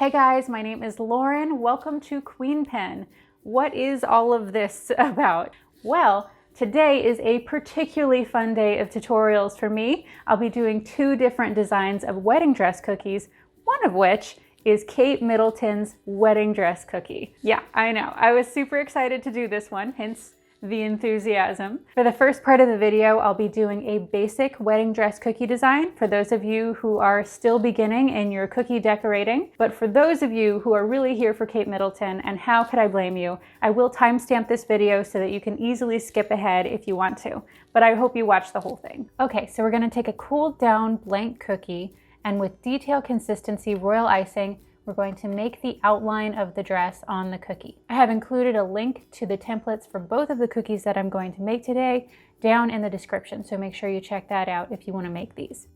Hey guys, my name is Lauren. Welcome to Queenpin. What is all of this about? Well, today is a particularly fun day of tutorials for me. I'll be doing two different designs of wedding dress cookies, one of which is Kate Middleton's wedding dress cookie. Yeah, I know. I was super excited to do this one, hence the enthusiasm. For the first part of the video, I'll be doing a basic wedding dress cookie design for those of you who are still beginning in your cookie decorating. But for those of you who are really here for Kate Middleton, and how could I blame you, I will timestamp this video so that you can easily skip ahead if you want to. But I hope you watch the whole thing. Okay, so we're gonna take a cooled down blank cookie, and with detail consistency royal icing, we're going to make the outline of the dress on the cookie. I have included a link to the templates for both of the cookies that I'm going to make today down in the description, so make sure you check that out if you want to make these.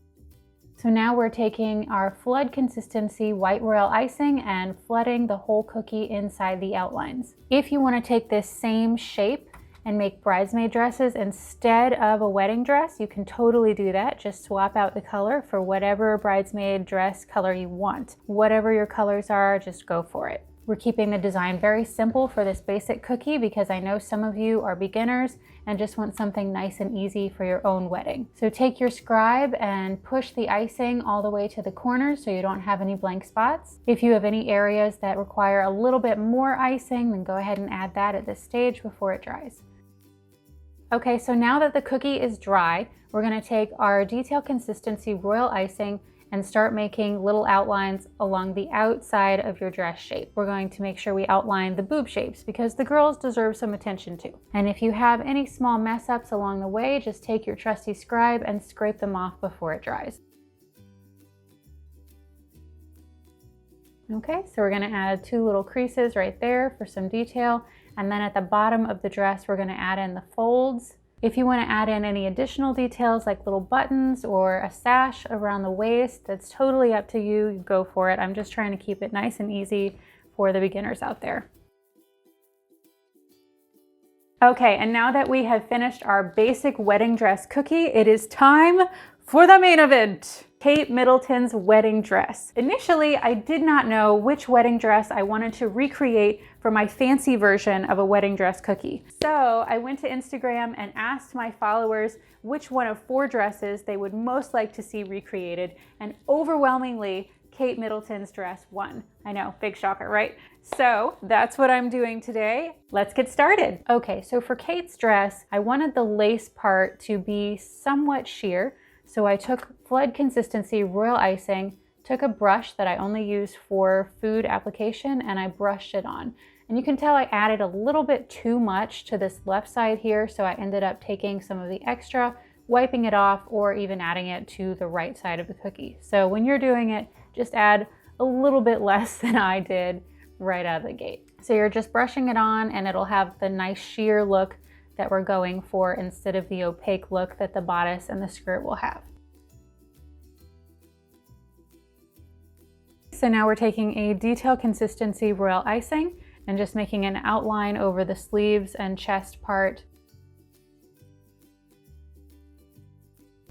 So now we're taking our flood consistency white royal icing and flooding the whole cookie inside the outlines. If you want to take this same shape and make bridesmaid dresses instead of a wedding dress, you can totally do that. Just swap out the color for whatever bridesmaid dress color you want. Whatever your colors are, just go for it. We're keeping the design very simple for this basic cookie because I know some of you are beginners and just want something nice and easy for your own wedding. So take your scribe and push the icing all the way to the corners so you don't have any blank spots. If you have any areas that require a little bit more icing, then go ahead and add that at this stage before it dries. Okay, so now that the cookie is dry, we're going to take our detail consistency royal icing and start making little outlines along the outside of your dress shape. We're going to make sure we outline the boob shapes because the girls deserve some attention too. And if you have any small mess ups along the way, just take your trusty scribe and scrape them off before it dries. Okay, so we're going to add two little creases right there for some detail. And then at the bottom of the dress, we're going to add in the folds. If you want to add in any additional details like little buttons or a sash around the waist, that's totally up to you. You go for it. I'm just trying to keep it nice and easy for the beginners out there. Okay, and now that we have finished our basic wedding dress cookie, it is time for the main event. Kate Middleton's wedding dress. Initially, I did not know which wedding dress I wanted to recreate for my fancy version of a wedding dress cookie. So I went to Instagram and asked my followers which one of 4 dresses they would most like to see recreated, and overwhelmingly, Kate Middleton's dress won. I know, big shocker, right? So that's what I'm doing today. Let's get started. Okay, so for Kate's dress, I wanted the lace part to be somewhat sheer. So I took flood consistency royal icing, took a brush that I only use for food application, and I brushed it on. And you can tell I added a little bit too much to this left side here, so I ended up taking some of the extra, wiping it off, or even adding it to the right side of the cookie. So when you're doing it, just add a little bit less than I did right out of the gate. So you're just brushing it on and it'll have the nice sheer look that we're going for instead of the opaque look that the bodice and the skirt will have. So now we're taking a detail consistency royal icing and just making an outline over the sleeves and chest part.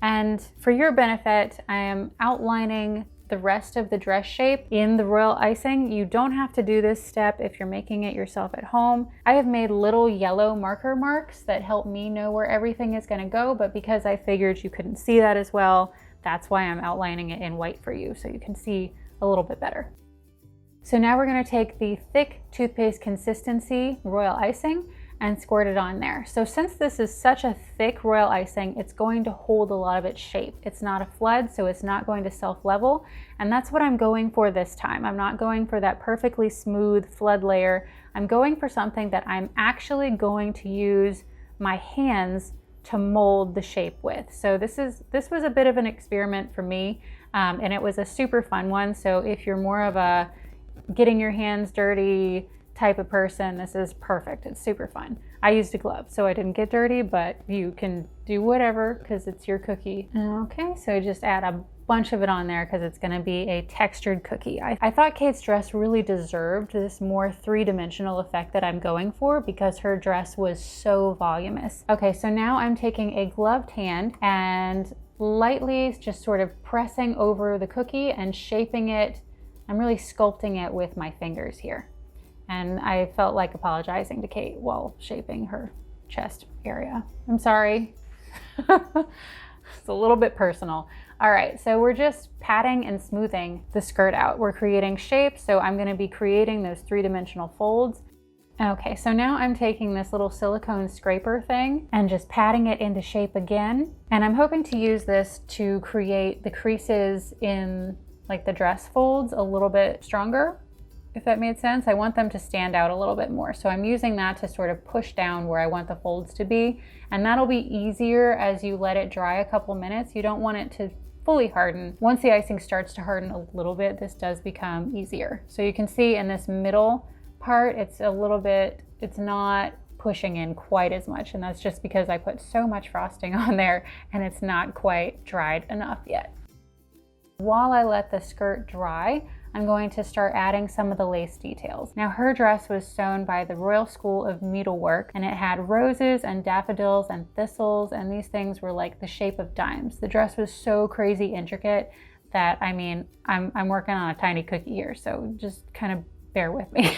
And for your benefit, I am outlining the rest of the dress shape in the royal icing. You don't have to do this step if you're making it yourself at home. I have made little yellow marker marks that help me know where everything is going to go, but because I figured you couldn't see that as well, that's why I'm outlining it in white for you so you can see a little bit better. So now we're going to take the thick toothpaste consistency royal icing and squirt it on there. So since this is such a thick royal icing, it's going to hold a lot of its shape. It's not a flood, so it's not going to self-level, and that's what I'm going for this time. I'm not going for that perfectly smooth flood layer. I'm going for something that I'm actually going to use my hands to mold the shape with. So this was a bit of an experiment for me, and it was a super fun one. So if you're more of a getting your hands dirty type of person, this is perfect. It's super fun. I used a glove, so I didn't get dirty, but you can do whatever because it's your cookie. Okay, so just add a bunch of it on there because it's going to be a textured cookie. I thought Kate's dress really deserved this more three-dimensional effect that I'm going for because her dress was so voluminous. Okay, so now I'm taking a gloved hand and lightly just sort of pressing over the cookie and shaping it I'm really sculpting it with my fingers here. And I felt like apologizing to Kate while shaping her chest area. I'm sorry. It's a little bit personal. All right, so we're just patting and smoothing the skirt out. We're creating shapes, so I'm gonna be creating those three-dimensional folds. Okay, so now I'm taking this little silicone scraper thing and just patting it into shape again. And I'm hoping to use this to create the creases in like the dress folds a little bit stronger, if that made sense. I want them to stand out a little bit more. So I'm using that to sort of push down where I want the folds to be. And that'll be easier as you let it dry a couple minutes. You don't want it to fully harden. Once the icing starts to harden a little bit, this does become easier. So you can see in this middle part, it's a little bit, it's not pushing in quite as much. And that's just because I put so much frosting on there and it's not quite dried enough yet. While I let the skirt dry, I'm going to start adding some of the lace details. Now her dress was sewn by the Royal School of Needlework, and it had roses and daffodils and thistles, and these things were like the shape of dimes. The dress was so crazy intricate that, I mean, I'm working on a tiny cookie here, so just kind of bear with me.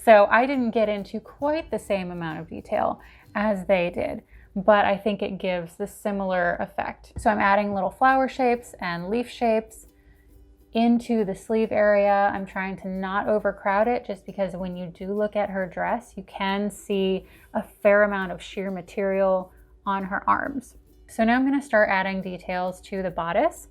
So I didn't get into quite the same amount of detail as they did, but I think it gives the similar effect. So I'm adding little flower shapes and leaf shapes into the sleeve area. I'm trying to not overcrowd it, just because when you do look at her dress, you can see a fair amount of sheer material on her arms. So now I'm going to start adding details to the bodice.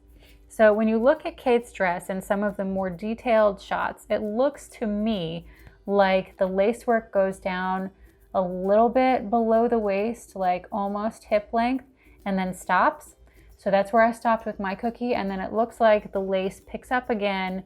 So when you look at Kate's dress and some of the more detailed shots, it looks to me like the lacework goes down a little bit below the waist, like almost hip length, and then stops. So that's where I stopped with my cookie, and then it looks like the lace picks up again,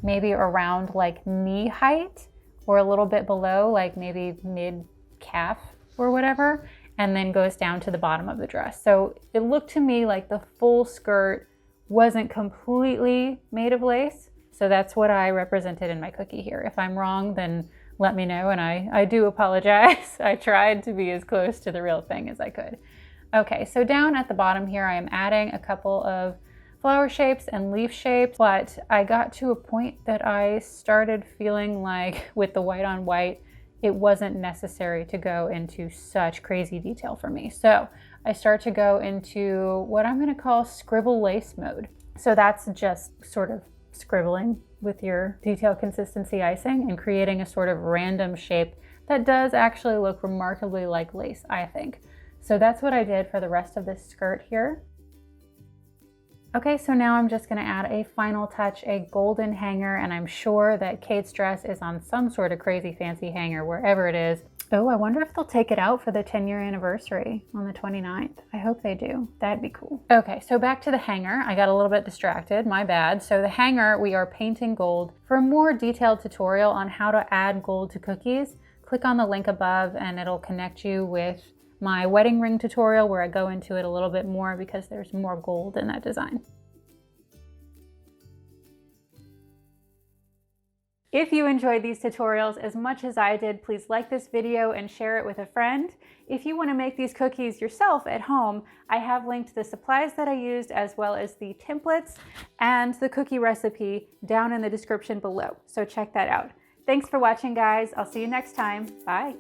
maybe around like knee height or a little bit below, like maybe mid calf or whatever, and then goes down to the bottom of the dress. So it looked to me like the full skirt wasn't completely made of lace. So that's what I represented in my cookie here. If I'm wrong, then let me know, and I do apologize. I tried to be as close to the real thing as I could. Okay, so down at the bottom here, I am adding a couple of flower shapes and leaf shapes, but I got to a point that I started feeling like with the white on white, it wasn't necessary to go into such crazy detail for me. So I start to go into what I'm gonna call scribble lace mode. So that's just sort of scribbling with your detail consistency icing and creating a sort of random shape that does actually look remarkably like lace, I think. So that's what I did for the rest of this skirt here. Okay, so now I'm just gonna add a final touch, a golden hanger, and I'm sure that Kate's dress is on some sort of crazy fancy hanger wherever it is. Oh, I wonder if they'll take it out for the 10-year anniversary on the 29th. I hope they do. That'd be cool. Okay, so back to the hanger. I got a little bit distracted, my bad. So the hanger, we are painting gold. For a more detailed tutorial on how to add gold to cookies, click on the link above and it'll connect you with my wedding ring tutorial where I go into it a little bit more because there's more gold in that design. If you enjoyed these tutorials as much as I did, please like this video and share it with a friend. If you want to make these cookies yourself at home, I have linked the supplies that I used as well as the templates and the cookie recipe down in the description below. So check that out. Thanks for watching, guys. I'll see you next time. Bye.